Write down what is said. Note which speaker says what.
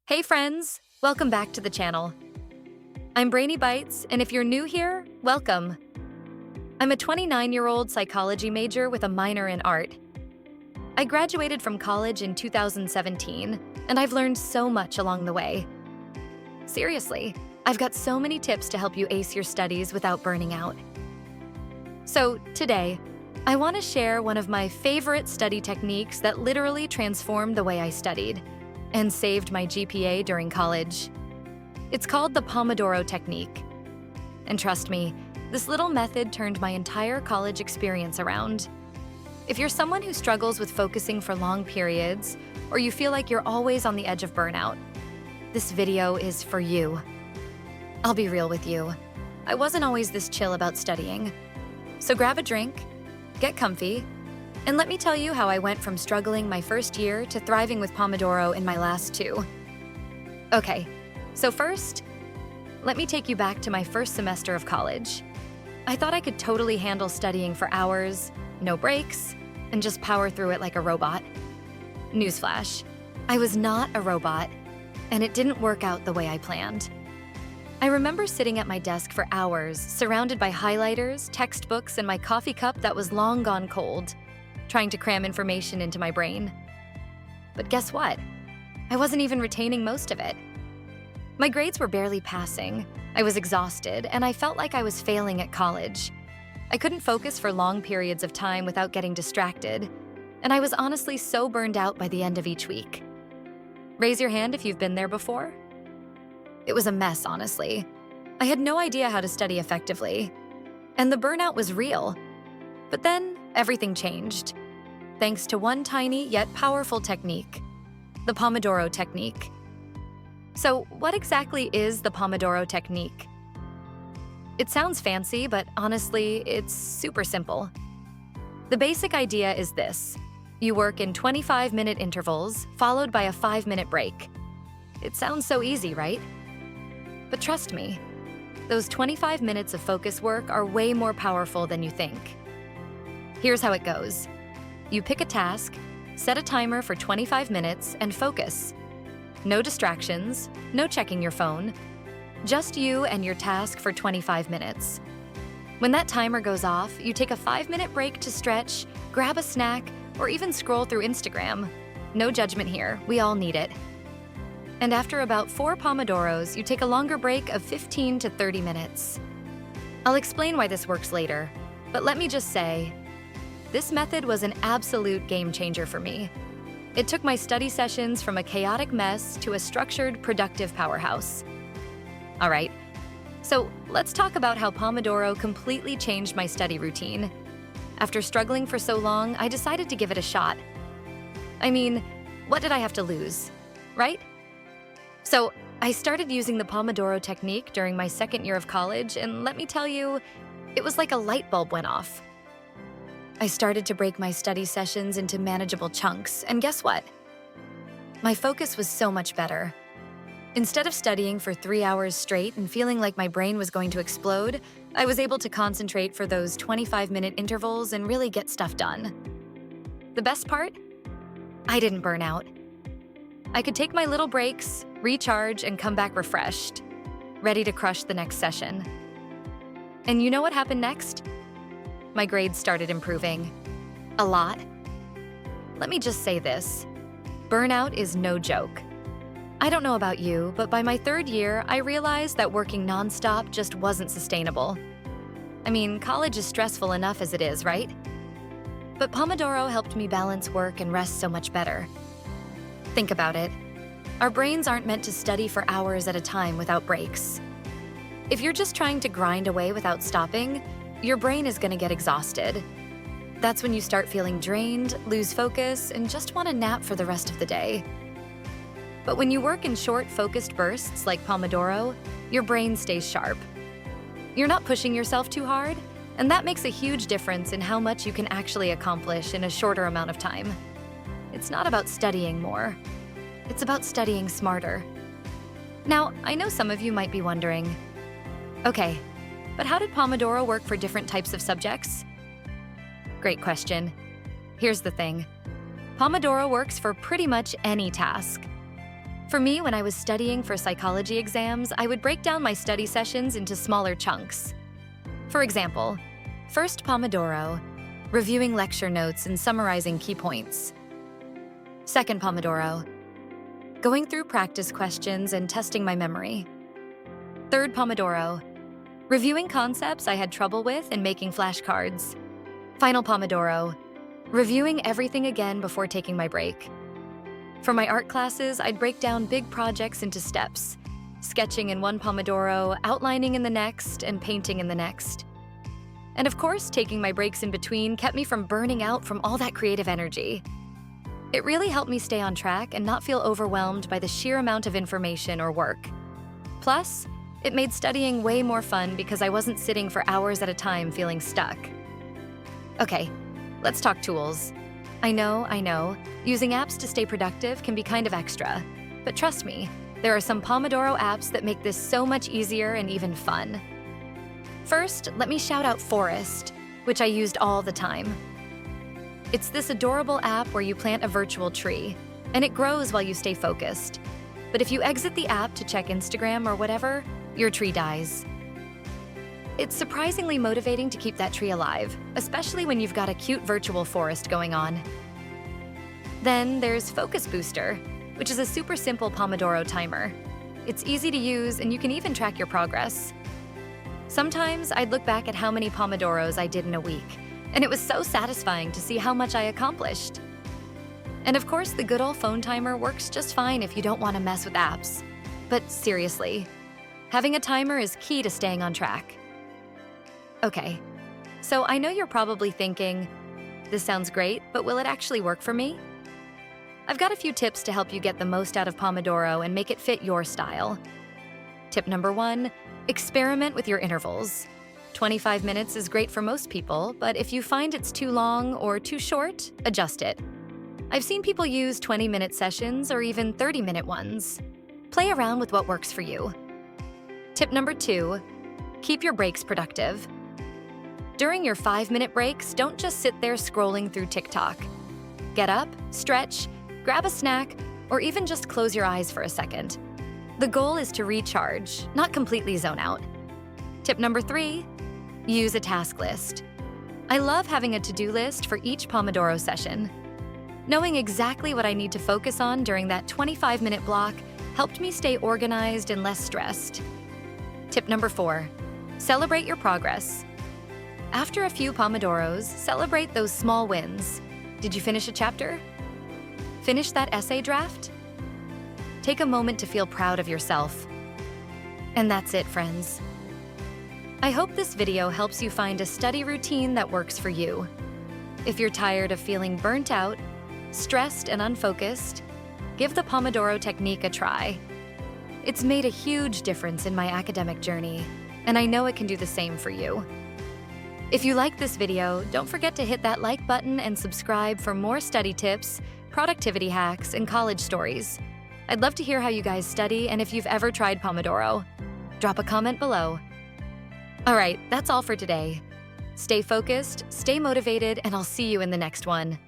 Speaker 1: Hey friends, welcome back to the channel. I'm Brainy Bites, and if you're new here, welcome. I'm a 29-year-old psychology major with a minor in art. I graduated from college in 2017, and I've learned so much along the way. Seriously, I've got so many tips to help you ace your studies without burning out. So today, I want to share one of my favorite study techniques that literally transformed the way I studied and saved my GPA during college. It's called the Pomodoro Technique. And trust me, this little method turned my entire college experience around. If you're someone who struggles with focusing for long periods, or you feel like you're always on the edge of burnout, this video is for you. I'll be real with you. I wasn't always this chill about studying. So grab a drink, get comfy, and let me tell you how I went from struggling my first year to thriving with Pomodoro in my last two. Okay, so first, let me take you back to my first semester of college. I thought I could totally handle studying for hours, no breaks, and just power through it like a robot. Newsflash, I was not a robot, and it didn't work out the way I planned. I remember sitting at my desk for hours, surrounded by highlighters, textbooks, and my coffee cup that was long gone cold, trying to cram information into my brain. But guess what? I wasn't even retaining most of it. My grades were barely passing, I was exhausted, and I felt like I was failing at college. I couldn't focus for long periods of time without getting distracted, and I was honestly so burned out by the end of each week. Raise your hand if you've been there before. It was a mess, honestly. I had no idea how to study effectively, and the burnout was real. But then, everything changed, thanks to one tiny yet powerful technique, the Pomodoro Technique. So, what exactly is the Pomodoro Technique? It sounds fancy, but honestly, it's super simple. The basic idea is this. You work in 25-minute intervals, followed by a 5-minute break. It sounds so easy, right? But trust me, those 25 minutes of focus work are way more powerful than you think. Here's how it goes. You pick a task, set a timer for 25 minutes, and focus. No distractions, no checking your phone. Just you and your task for 25 minutes. When that timer goes off, you take a 5-minute break to stretch, grab a snack, or even scroll through Instagram. No judgment here, we all need it. And after about 4 Pomodoros, you take a longer break of 15 to 30 minutes. I'll explain why this works later, but let me just say, this method was an absolute game changer for me. It took my study sessions from a chaotic mess to a structured, productive powerhouse. All right, so let's talk about how Pomodoro completely changed my study routine. After struggling for so long, I decided to give it a shot. I mean, what did I have to lose, right? So I started using the Pomodoro Technique during my second year of college, and let me tell you, it was like a light bulb went off. I started to break my study sessions into manageable chunks, and guess what? My focus was so much better. Instead of studying for 3 hours straight and feeling like my brain was going to explode, I was able to concentrate for those 25-minute intervals and really get stuff done. The best part? I didn't burn out. I could take my little breaks, recharge, and come back refreshed, ready to crush the next session. And you know what happened next? My grades started improving. A lot. Let me just say this. Burnout is no joke. I don't know about you, but by my 3rd year, I realized that working nonstop just wasn't sustainable. I mean, college is stressful enough as it is, right? But Pomodoro helped me balance work and rest so much better. Think about it. Our brains aren't meant to study for hours at a time without breaks. If you're just trying to grind away without stopping, your brain is going to get exhausted. That's when you start feeling drained, lose focus, and just want to nap for the rest of the day. But when you work in short, focused bursts like Pomodoro, your brain stays sharp. You're not pushing yourself too hard, and that makes a huge difference in how much you can actually accomplish in a shorter amount of time. It's not about studying more. It's about studying smarter. Now, I know some of you might be wondering, okay, but how did Pomodoro work for different types of subjects? Great question. Here's the thing. Pomodoro works for pretty much any task. For me, when I was studying for psychology exams, I would break down my study sessions into smaller chunks. For example, first Pomodoro, reviewing lecture notes and summarizing key points. Second Pomodoro, going through practice questions and testing my memory. Third Pomodoro, reviewing concepts I had trouble with and making flashcards. Final Pomodoro, reviewing everything again before taking my break. For my art classes, I'd break down big projects into steps, sketching in one Pomodoro, outlining in the next, and painting in the next. And of course, taking my breaks in between kept me from burning out from all that creative energy. It really helped me stay on track and not feel overwhelmed by the sheer amount of information or work. Plus, it made studying way more fun because I wasn't sitting for hours at a time feeling stuck. Okay, let's talk tools. I know, using apps to stay productive can be kind of extra, but trust me, there are some Pomodoro apps that make this so much easier and even fun. First, let me shout out Forest, which I used all the time. It's this adorable app where you plant a virtual tree, and it grows while you stay focused. But if you exit the app to check Instagram or whatever, your tree dies. It's surprisingly motivating to keep that tree alive, especially when you've got a cute virtual forest going on. Then there's Focus Booster, which is a super simple Pomodoro timer. It's easy to use and you can even track your progress. Sometimes I'd look back at how many Pomodoros I did in a week, and it was so satisfying to see how much I accomplished. And of course, the good old phone timer works just fine if you don't want to mess with apps. But seriously, having a timer is key to staying on track. Okay, so I know you're probably thinking, this sounds great, but will it actually work for me? I've got a few tips to help you get the most out of Pomodoro and make it fit your style. Tip number 1, experiment with your intervals. 25 minutes is great for most people, but if you find it's too long or too short, adjust it. I've seen people use 20-minute sessions or even 30-minute ones. Play around with what works for you. Tip number 2, keep your breaks productive. During your 5-minute breaks, don't just sit there scrolling through TikTok. Get up, stretch, grab a snack, or even just close your eyes for a second. The goal is to recharge, not completely zone out. Tip number 3, use a task list. I love having a to-do list for each Pomodoro session. Knowing exactly what I need to focus on during that 25-minute block helped me stay organized and less stressed. Tip number 4, celebrate your progress. After a few Pomodoros, celebrate those small wins. Did you finish a chapter? Finish that essay draft? Take a moment to feel proud of yourself. And that's it, friends. I hope this video helps you find a study routine that works for you. If you're tired of feeling burnt out, stressed and unfocused, give the Pomodoro Technique a try. It's made a huge difference in my academic journey, and I know it can do the same for you. If you like this video, don't forget to hit that like button and subscribe for more study tips, productivity hacks, and college stories. I'd love to hear how you guys study and if you've ever tried Pomodoro. Drop a comment below. All right, that's all for today. Stay focused, stay motivated, and I'll see you in the next one.